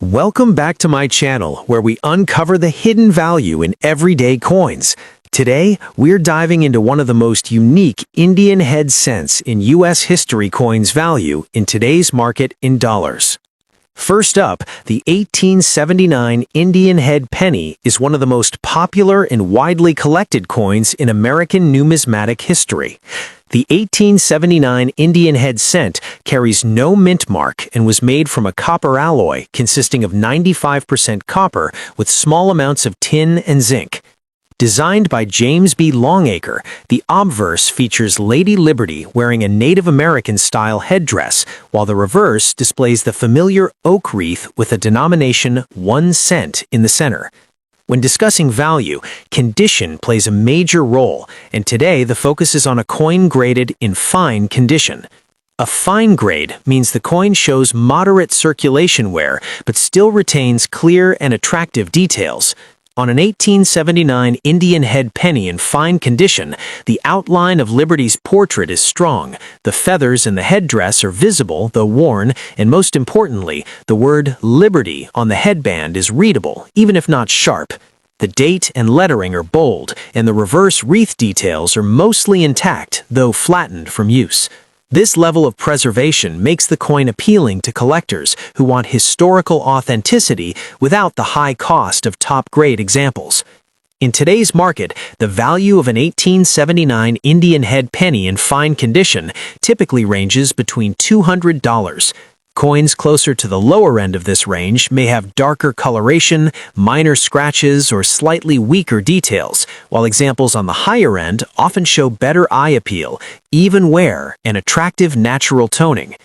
Welcome back to my channel, where we uncover the hidden value in everyday coins. Today, we're diving into one of the most unique Indian head cents in U.S. history coins value in today's market in dollars. First up, the 1879 Indian head penny is one of the most popular and widely collected coins in American numismatic history. The 1879 Indian head cent carries no mint mark and was made from a copper alloy consisting of 95% copper with small amounts of tin and zinc. Designed by James B. Longacre, the obverse features Lady Liberty wearing a Native American-style headdress, while the reverse displays the familiar oak wreath with a denomination 1 cent in the center. When discussing value, condition plays a major role, and today the focus is on a coin graded in fine condition. A fine grade means the coin shows moderate circulation wear, but still retains clear and attractive details. On an 1879 Indian head penny in fine condition, the outline of Liberty's portrait is strong, the feathers in the headdress are visible though worn, and most importantly, the word Liberty on the headband is readable, even if not sharp. The date and lettering are bold, and the reverse wreath details are mostly intact, though flattened from use. This level of preservation makes the coin appealing to collectors who want historical authenticity without the high cost of top-grade examples. In today's market, the value of an 1879 Indian head penny in fine condition typically ranges between $200. Coins closer to the lower end of this range may have darker coloration, minor scratches, or slightly weaker details, while examples on the higher end often show better eye appeal, even wear, and attractive natural toning.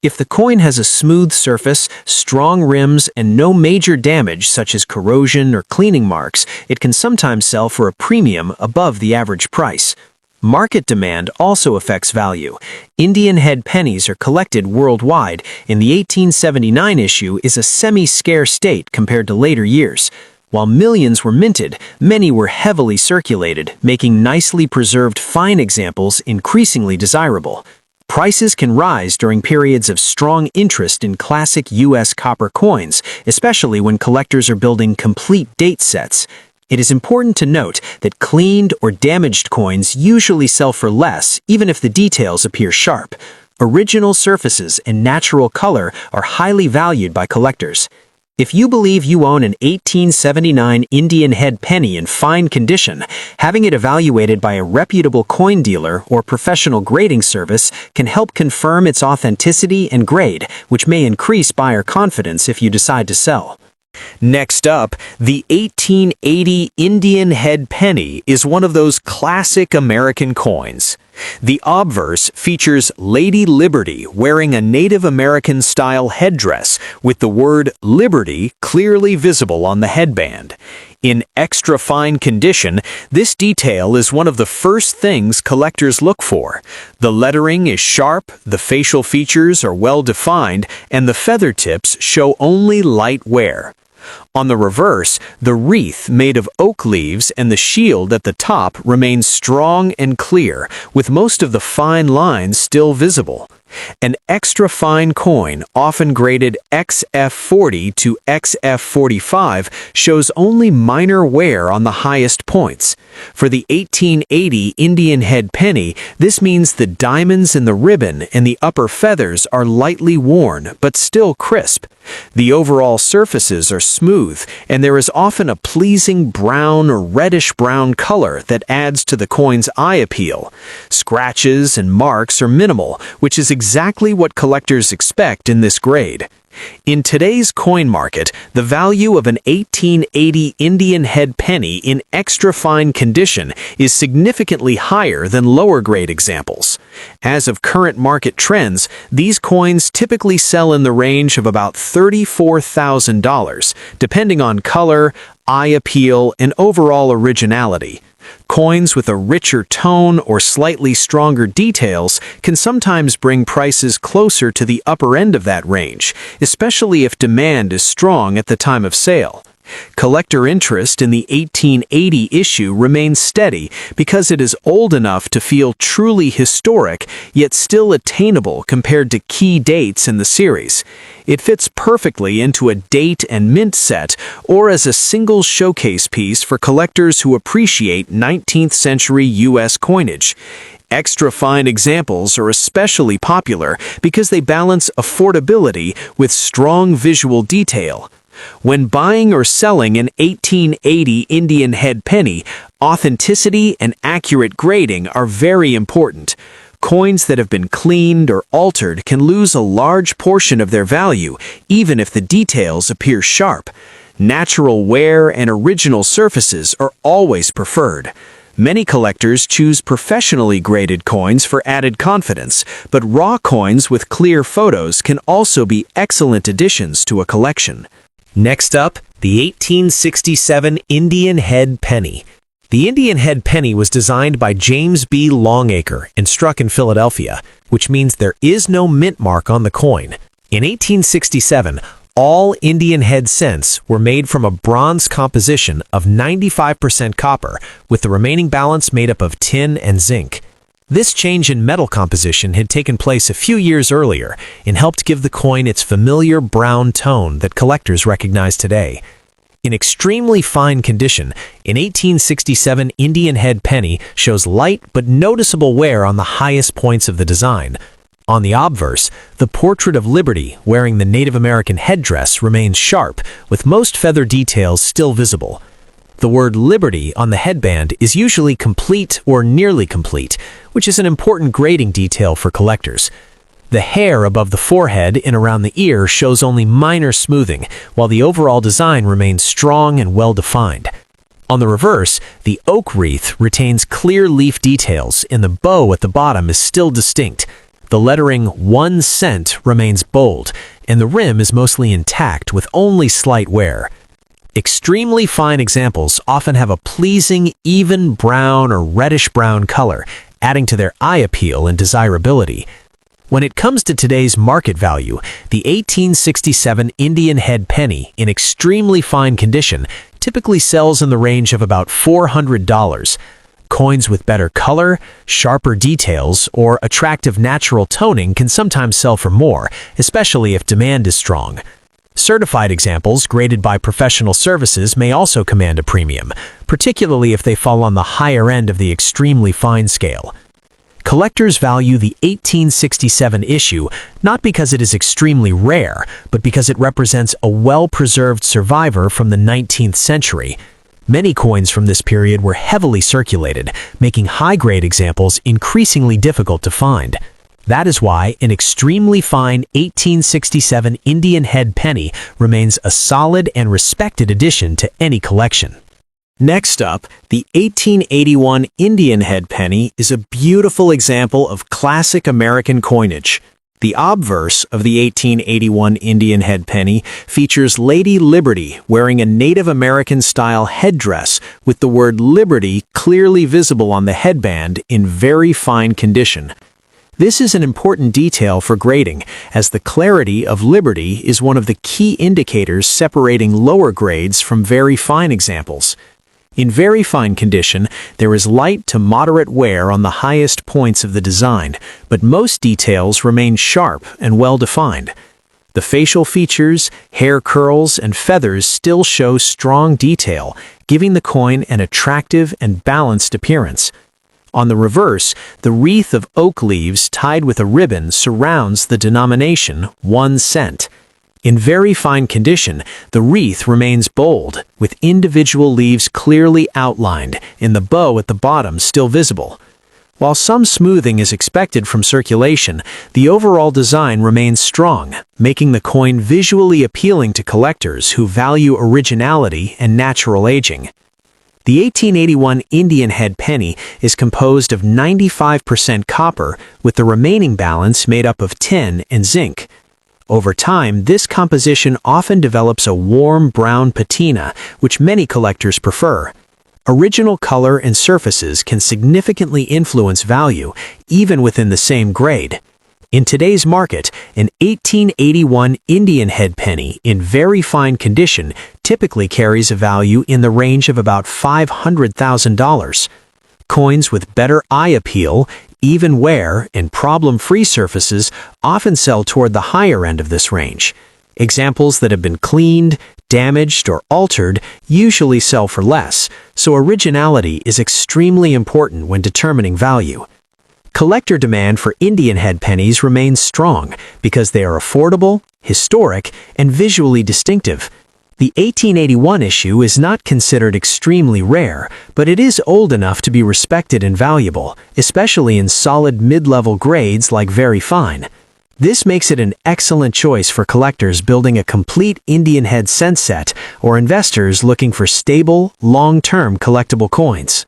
If the coin has a smooth surface, strong rims, and no major damage such as corrosion or cleaning marks, it can sometimes sell for a premium above the average price. Market demand also affects value. Indian head pennies are collected worldwide, and the 1879 issue is a semi-scarce state compared to later years. While millions were minted, many were heavily circulated, making nicely preserved fine examples increasingly desirable. Prices can rise during periods of strong interest in classic U.S. copper coins, especially when collectors are building complete date sets. It is important to note that cleaned or damaged coins usually sell for less, even if the details appear sharp. Original surfaces and natural color are highly valued by collectors. If you believe you own an 1879 Indian head penny in fine condition, having it evaluated by a reputable coin dealer or professional grading service can help confirm its authenticity and grade, which may increase buyer confidence if you decide to sell. Next up, the 1880 Indian head penny is one of those classic American coins. The obverse features Lady Liberty wearing a Native American-style headdress with the word Liberty clearly visible on the headband. In extra fine condition, this detail is one of the first things collectors look for. The lettering is sharp, the facial features are well defined, and the feather tips show only light wear. On the reverse, the wreath made of oak leaves and the shield at the top remains strong and clear, with most of the fine lines still visible. An extra fine coin, often graded XF40 to XF45, shows only minor wear on the highest points. For the 1880 Indian head penny, this means the diamonds in the ribbon and the upper feathers are lightly worn, but still crisp. The overall surfaces are smooth, and there is often a pleasing brown or reddish-brown color that adds to the coin's eye appeal. Scratches and marks are minimal, which is exactly what collectors expect in this grade. In today's coin market, the value of an 1880 Indian head penny in extra fine condition is significantly higher than lower-grade examples. As of current market trends, these coins typically sell in the range of about $34,000, depending on color, eye appeal, and overall originality. Coins with a richer tone or slightly stronger details can sometimes bring prices closer to the upper end of that range, especially if demand is strong at the time of sale. Collector interest in the 1880 issue remains steady because it is old enough to feel truly historic, yet still attainable compared to key dates in the series. It fits perfectly into a date and mint set or as a single showcase piece for collectors who appreciate 19th century U.S. coinage. Extra fine examples are especially popular because they balance affordability with strong visual detail. When buying or selling an 1880 Indian head penny, authenticity and accurate grading are very important. Coins that have been cleaned or altered can lose a large portion of their value, even if the details appear sharp. Natural wear and original surfaces are always preferred. Many collectors choose professionally graded coins for added confidence, but raw coins with clear photos can also be excellent additions to a collection. Next up, the 1867 Indian head penny. The Indian head penny was designed by James B. Longacre and struck in Philadelphia, which means there is no mint mark on the coin. In 1867, all Indian head cents were made from a bronze composition of 95% copper, with the remaining balance made up of tin and zinc. This change in metal composition had taken place a few years earlier and helped give the coin its familiar brown tone that collectors recognize today. In extremely fine condition, an 1867 Indian head penny shows light but noticeable wear on the highest points of the design. On the obverse, the portrait of Liberty wearing the Native American headdress remains sharp, with most feather details still visible. The word Liberty on the headband is usually complete or nearly complete, which is an important grading detail for collectors. The hair above the forehead and around the ear shows only minor smoothing, while the overall design remains strong and well-defined. On the reverse, the oak wreath retains clear leaf details, and the bow at the bottom is still distinct. The lettering 1 cent remains bold, and the rim is mostly intact with only slight wear. Extremely fine examples often have a pleasing, even brown or reddish-brown color, adding to their eye appeal and desirability. When it comes to today's market value, the 1867 Indian head penny, in extremely fine condition, typically sells in the range of about $400. Coins with better color, sharper details, or attractive natural toning can sometimes sell for more, especially if demand is strong. Certified examples graded by professional services may also command a premium, particularly if they fall on the higher end of the extremely fine scale. Collectors value the 1867 issue not because it is extremely rare, but because it represents a well-preserved survivor from the 19th century. Many coins from this period were heavily circulated, making high-grade examples increasingly difficult to find. That is why an extremely fine 1867 Indian head penny remains a solid and respected addition to any collection. Next up, the 1881 Indian head penny is a beautiful example of classic American coinage. The obverse of the 1881 Indian head penny features Lady Liberty wearing a Native American-style headdress with the word Liberty clearly visible on the headband in very fine condition. This is an important detail for grading, as the clarity of Liberty is one of the key indicators separating lower grades from very fine examples. In very fine condition, there is light to moderate wear on the highest points of the design, but most details remain sharp and well-defined. The facial features, hair curls, and feathers still show strong detail, giving the coin an attractive and balanced appearance. On the reverse, the wreath of oak leaves tied with a ribbon surrounds the denomination 1 cent. In very fine condition, the wreath remains bold, with individual leaves clearly outlined and the bow at the bottom still visible. While some smoothing is expected from circulation, the overall design remains strong, making the coin visually appealing to collectors who value originality and natural aging. The 1881 Indian head penny is composed of 95% copper, with the remaining balance made up of tin and zinc. Over time, this composition often develops a warm brown patina, which many collectors prefer. Original color and surfaces can significantly influence value, even within the same grade. In today's market, an 1881 Indian head penny in very fine condition typically carries a value in the range of about $500,000. Coins with better eye appeal, even wear, and problem-free surfaces often sell toward the higher end of this range. Examples that have been cleaned, damaged, or altered usually sell for less, so originality is extremely important when determining value. Collector demand for Indian head pennies remains strong because they are affordable, historic, and visually distinctive. The 1881 issue is not considered extremely rare, but it is old enough to be respected and valuable, especially in solid mid-level grades like very fine. This makes it an excellent choice for collectors building a complete Indian head cent set or investors looking for stable, long-term collectible coins.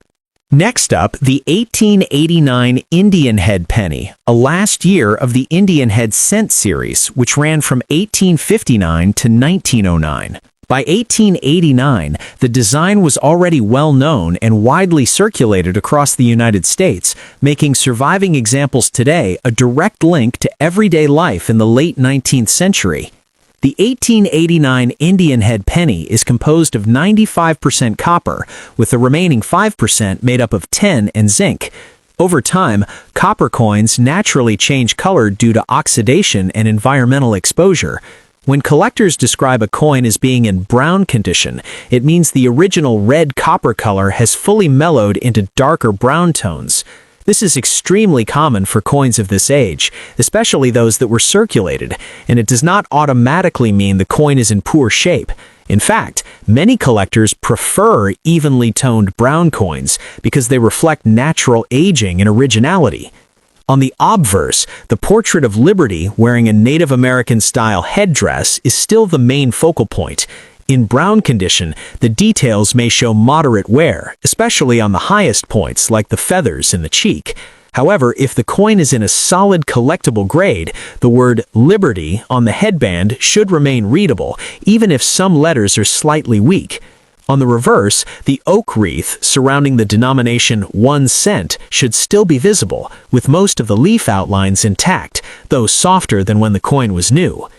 Next up, the 1889 Indian head penny, a last year of the Indian head cent series, which ran from 1859 to 1909. By 1889, the design was already well known and widely circulated across the United States, making surviving examples today a direct link to everyday life in the late 19th century. The 1889 Indian head penny is composed of 95% copper, with the remaining 5% made up of tin and zinc. Over time, copper coins naturally change color due to oxidation and environmental exposure. When collectors describe a coin as being in brown condition, it means the original red copper color has fully mellowed into darker brown tones. This is extremely common for coins of this age, especially those that were circulated, and it does not automatically mean the coin is in poor shape. In fact, many collectors prefer evenly toned brown coins because they reflect natural aging and originality. On the obverse, the portrait of Liberty wearing a Native American-style headdress is still the main focal point. In brown condition, the details may show moderate wear, especially on the highest points like the feathers in the cheek. However, if the coin is in a solid collectible grade, the word Liberty on the headband should remain readable, even if some letters are slightly weak. On the reverse, the oak wreath surrounding the denomination 1 cent should still be visible, with most of the leaf outlines intact, though softer than when the coin was new.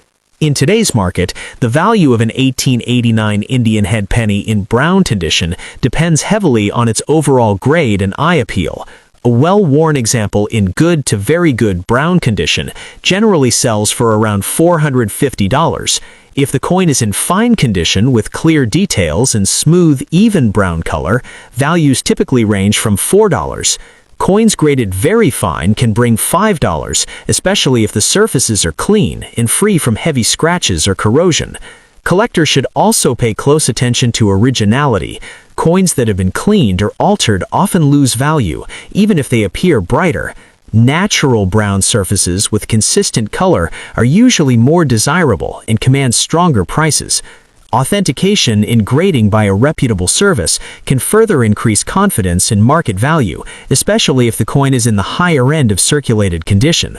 In today's market, the value of an 1889 Indian head penny in brown condition depends heavily on its overall grade and eye appeal. A well-worn example in good to very good brown condition generally sells for around $450. If the coin is in fine condition with clear details and smooth, even brown color, values typically range from $4. Coins graded very fine can bring $5, especially if the surfaces are clean and free from heavy scratches or corrosion. Collectors should also pay close attention to originality. Coins that have been cleaned or altered often lose value, even if they appear brighter. Natural brown surfaces with consistent color are usually more desirable and command stronger prices. Authentication in grading by a reputable service can further increase confidence in market value, especially if the coin is in the higher end of circulated condition.